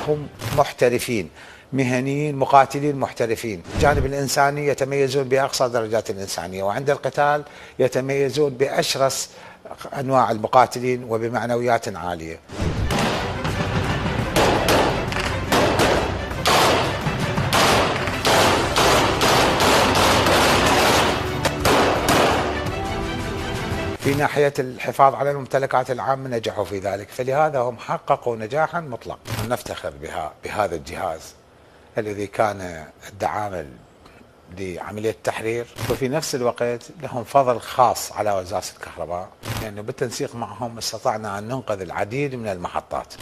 هم محترفين مهنيين مقاتلين محترفين. الجانب الإنساني يتميزون بأقصى درجات الإنسانية، وعند القتال يتميزون بأشرس أنواع المقاتلين وبمعنويات عالية. في ناحية الحفاظ على الممتلكات العامة نجحوا في ذلك، فلهذا هم حققوا نجاحا مطلقا. نفتخر بهذا الجهاز الذي كان الدعامل لعملية التحرير، وفي نفس الوقت لهم فضل خاص على وزارة الكهرباء، لأنه بالتنسيق معهم استطعنا أن ننقذ العديد من المحطات.